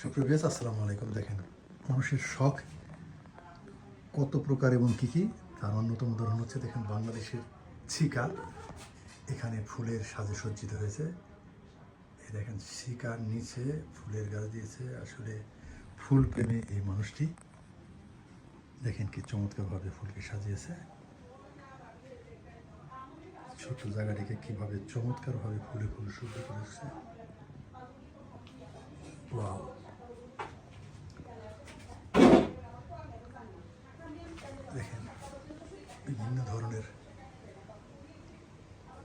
সুপ্রিয় আসসালামু আলাইকুম। দেখেন মানুষের শখ কত প্রকার এবং কী কী, তার অন্যতম উদাহরণ হচ্ছে দেখেন বাংলাদেশের ছিকা এখানে ফুলের সাজে সজ্জিত হয়েছে। এই দেখেন শিকার নিচে ফুলের গাছ দিয়েছে। আসলে ফুল প্রেমে এই মানুষটি দেখেন কি চমৎকারভাবে ফুলকে সাজিয়েছে। ছোট্ট জায়গাটিকে কীভাবে চমৎকারভাবে ফুলে ফুলে সজ্জিত করেছে। ওয়াও, দেখেন বিভিন্ন ধরনের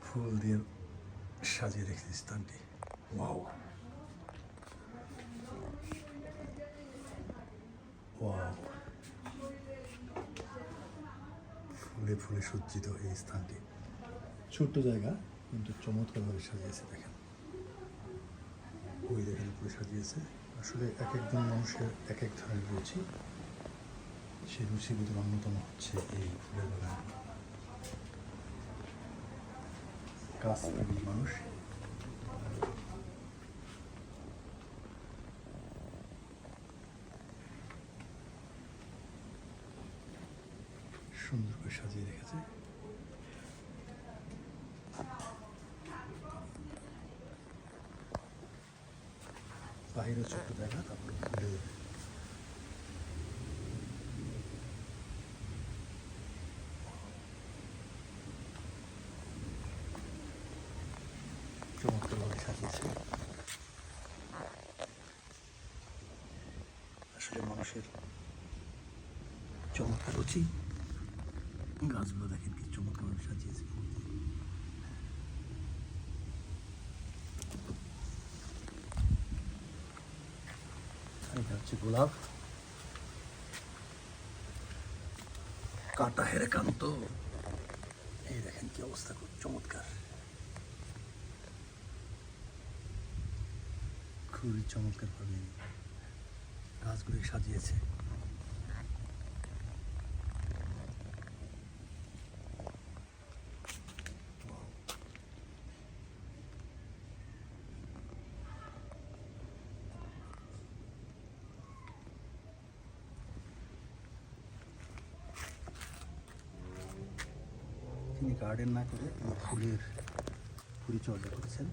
ফুল দিয়ে সাজিয়ে রেখেছে স্থানটি। ওয়াও ওয়াও, ফুলে ফুলে সজ্জিত এই স্থানটি। ছোট্ট জায়গা কিন্তু চমৎকারভাবে সাজিয়েছে। দেখেন ওই দেখেন উপরে সাজিয়েছে। আসলে এক একজন মানুষের এক এক ধরনের রুচি, সেই রুচির ভিতরে অন্যতম হচ্ছে এই ফুলের বাগান। গাছ প্রেমী মানুষ সুন্দর করে সাজিয়ে রেখেছে। বাইরে ছোট্ট জায়গা, তারপরে ফুলে চমৎকারভাবে সাজিয়েছে। আসলে মানুষের চমৎকার রুচি। গাছগুলো দেখেন কি চমৎকারভাবে সাজিয়েছে ফুল দিয়ে। এটা হচ্ছে গোলাপ, কাটা হেরে কান্ত। এই দেখেন কি অবস্থা, খুব চমৎকার, খুবই চমৎকার ভাবে গাছগুলি সাজিয়েছে। তিনি গার্ডেন না করে ফুলের পরিচর্যা করেছেন।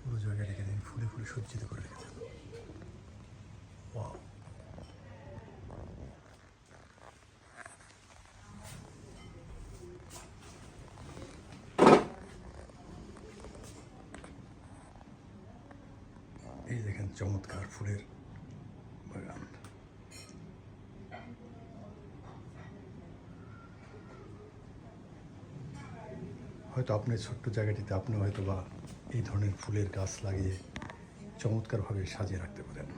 পুরো জায়গাটাকে তিনি ফুলে ফুলে সজ্জিত করে রেখেছেন। ওয়াও, এই দেখেন চমৎকার ফুলের বাগান। হয়তো আপনার ছোট্ট জায়গাটিতে আপনি হয়তো বা এই ধরনের ফুলের গাছ লাগিয়ে চমৎকারভাবে সাজিয়ে রাখতে পারেন।